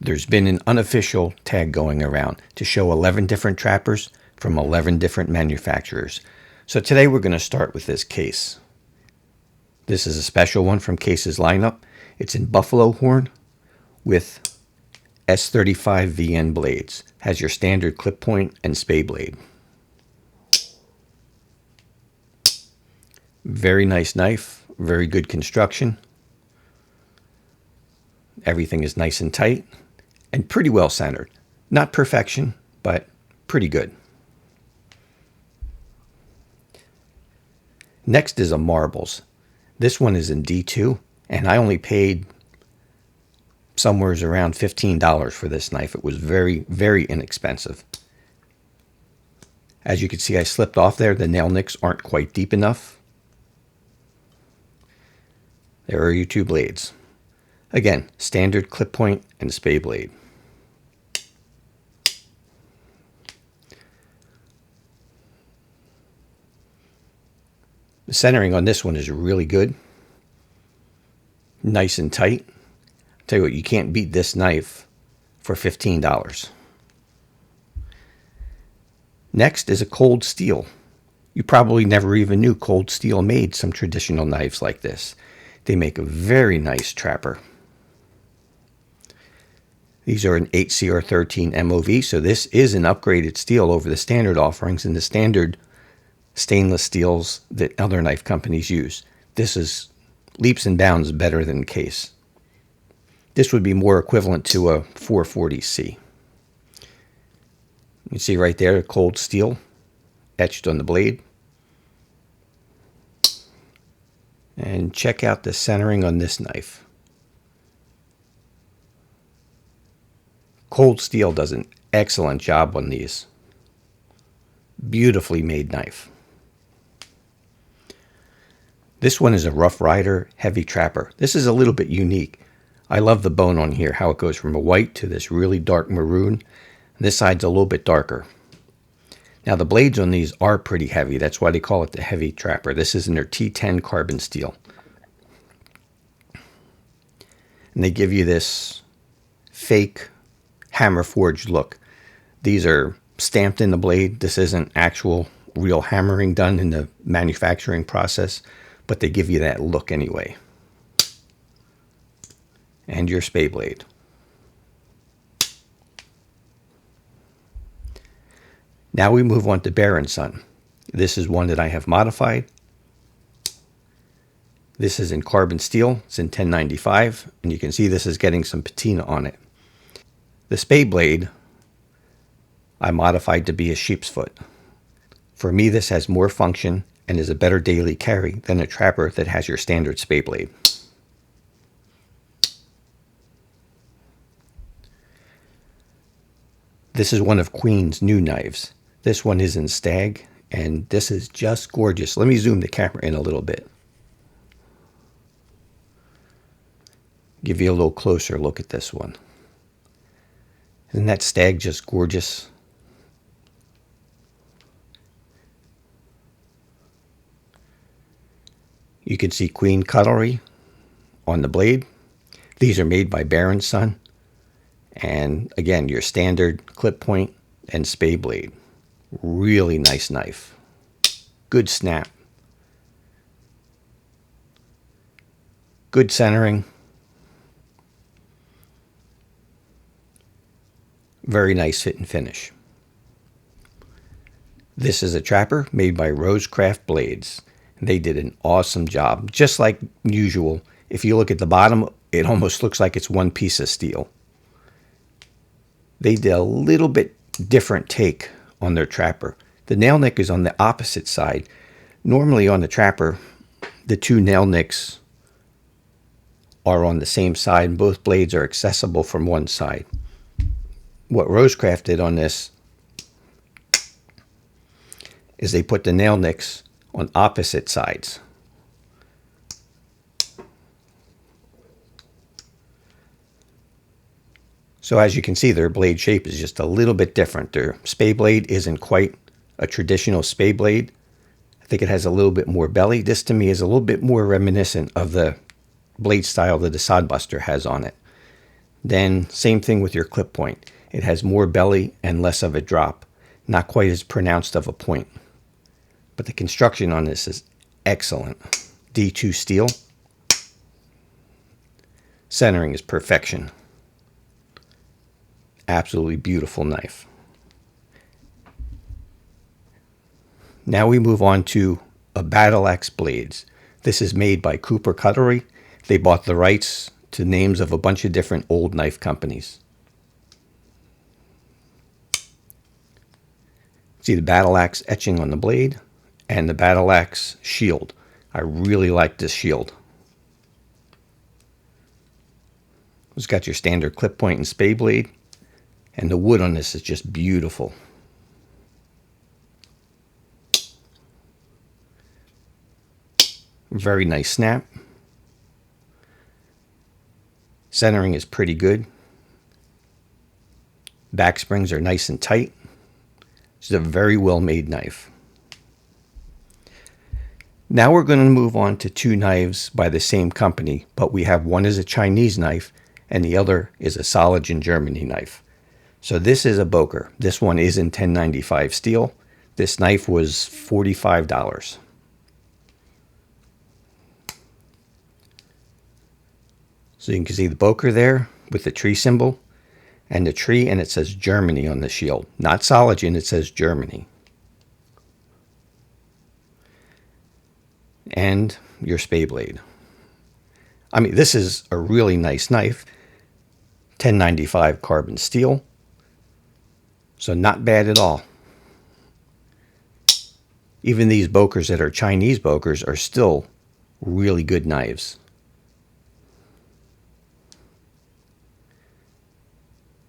There's been an unofficial tag going around to show 11 different trappers from 11 different manufacturers. So today we're going to start with this case. This is a special one from Case's lineup. It's in buffalo horn with S35 VN blades. Has your standard clip point and spay blade. Very nice knife, very good construction. Everything is nice and tight and pretty well centered. Not perfection, but pretty good. Next is a marbles. This one is in D2, and I only paid somewhere around $15 for this knife. It was very, very inexpensive. As you can see, I slipped off there. The nail nicks aren't quite deep enough. There are your two blades. Again, standard clip point and spay blade. The centering on this one is really good. Nice and tight. Tell you what, you can't beat this knife for $15. Next is a cold steel. You probably never even knew cold steel made some traditional knives like this. They make a very nice trapper. These are an 8CR13 MOV, so this is an upgraded steel over the standard offerings and the standard stainless steels that other knife companies use. This is leaps and bounds better than Case. This would be more equivalent to a 440C. You can see right there, cold steel etched on the blade. And check out the centering on this knife. Cold steel does an excellent job on these. Beautifully made knife. This one is a Rough Rider heavy trapper. This is a little bit unique. I love the bone on here, how it goes from a white to this really dark maroon. This side's a little bit darker. Now the blades on these are pretty heavy. That's why they call it the heavy trapper. This is in their T10 carbon steel. And they give you this fake hammer forged look. These are stamped in the blade. This isn't actual real hammering done in the manufacturing process, but they give you that look anyway. And your spay blade. Now we move on to Boer & Son. This is one that I have modified. This is in carbon steel. It's in 1095, and you can see this is getting some patina on it. The spay blade I modified to be a sheep's foot. For me, this has more function and is a better daily carry than a trapper that has your standard spay blade. This is one of Queen's new knives. This one is in stag, and this is just gorgeous. Let me zoom the camera in a little bit. Give you a little closer look at this one. Isn't that stag just gorgeous? You can see Queen Cutlery on the blade. These are made by Boer & Son. And again, your standard clip point and spay blade. Really nice knife. Good snap. Good centering. Very nice fit and finish. This is a trapper made by Rosecraft Blades. They did an awesome job. Just like usual, if you look at the bottom, it almost looks like it's one piece of steel. They did a little bit different take on their trapper. The nail nick is on the opposite side. Normally on the trapper, the two nail nicks are on the same side, and both blades are accessible from one side. What Rosecraft did on this is they put the nail nicks on opposite sides. So as you can see, their blade shape is just a little bit different. Their spay blade isn't quite a traditional spay blade. I think it has a little bit more belly. This to me is a little bit more reminiscent of the blade style that the Sodbuster has on it. Then same thing with your clip point. It has more belly and less of a drop. Not quite as pronounced of a point. But the construction on this is excellent. D2 steel. Centering is perfection. Absolutely beautiful knife. Now we move on to a battle axe blades. This is made by Boer Cutlery. They bought the rights to names of a bunch of different old knife companies. See the battle axe etching on the blade and the battle axe shield. I really like this shield. It's got your standard clip point and spade blade, and the wood on this is just beautiful. Very nice snap. Centering is pretty good. Back springs are nice and tight. This is a very well made knife. Now we're going to move on to two knives by the same company, but we have one is a Chinese knife and the other is a Solingen Germany knife. So this is a Boker. This one is in 1095 steel. This knife was $45. So you can see the Boker there with the tree symbol and the tree, and it says Germany on the shield. Not Solingen, it says Germany. And your spade blade. I mean, this is a really nice knife. 1095 carbon steel. So not bad at all. Even these Bokers that are Chinese Bokers are still really good knives.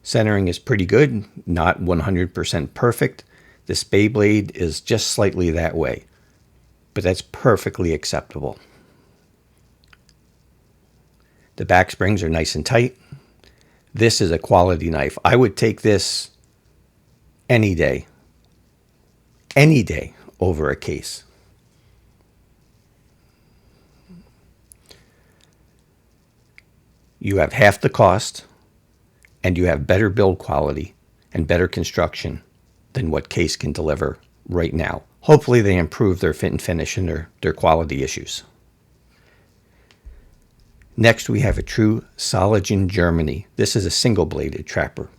Centering is pretty good, not 100% perfect. The spade blade is just slightly that way, but that's perfectly acceptable. The back springs are nice and tight. This is a quality knife. I would take this any day over a case. You have half the cost, and you have better build quality and better construction than what Case can deliver right now. Hopefully they improve their fit and finish and their quality issues. Next we have a true Solingen Germany. This is a single-bladed trapper.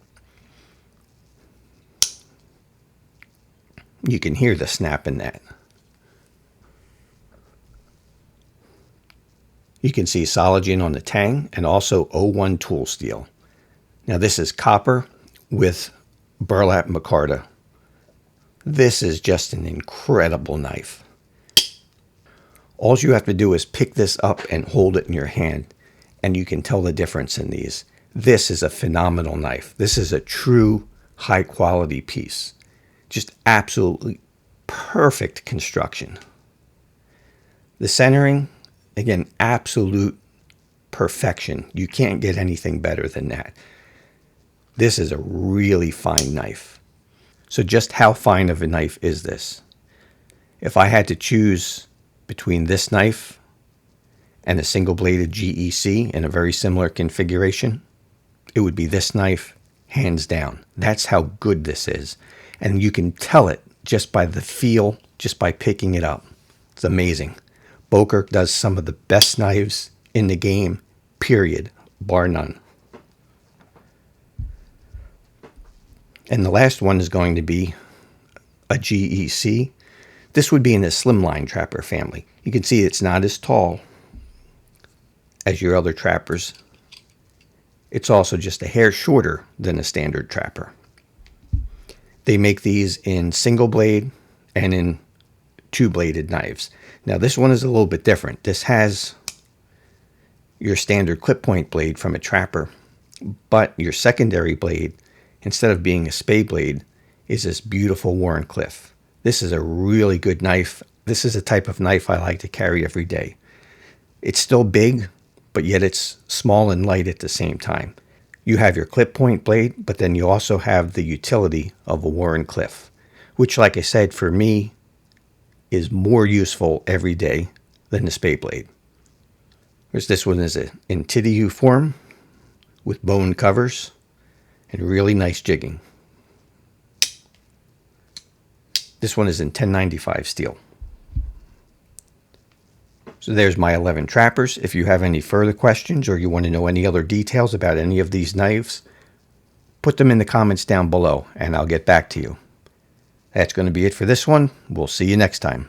You can hear the snap in that. You can see Solingen on the tang and also O1 tool steel. Now this is copper with burlap micarta. This is just an incredible knife. All you have to do is pick this up and hold it in your hand, and you can tell the difference in these. This is a phenomenal knife. This is a true high quality piece. Just absolutely perfect construction. The centering, again, absolute perfection. You can't get anything better than that. This is a really fine knife. So just how fine of a knife is this? If I had to choose between this knife and a single-bladed GEC in a very similar configuration, it would be this knife, hands down. That's how good this is. And you can tell it just by the feel, just by picking it up. It's amazing. Boker does some of the best knives in the game, period, bar none. And the last one is going to be a GEC. This would be in the slimline trapper family. You can see it's not as tall as your other trappers. It's also just a hair shorter than a standard trapper. They make these in single blade and in two-bladed knives. Now this one is a little bit different. This has your standard clip point blade from a trapper, but your secondary blade, instead of being a spade blade, is this beautiful Wharncliffe. This is a really good knife. This is a type of knife I like to carry every day. It's still big, but yet it's small and light at the same time. You have your clip point blade, but then you also have the utility of a Wharncliffe, which, like I said, for me, is more useful every day than the spade blade. Whereas this one is in TDU form with bone covers and really nice jigging. This one is in 1095 steel. So there's my 11 trappers. If you have any further questions or you want to know any other details about any of these knives, put them in the comments down below and I'll get back to you. That's going to be it for this one. We'll see you next time.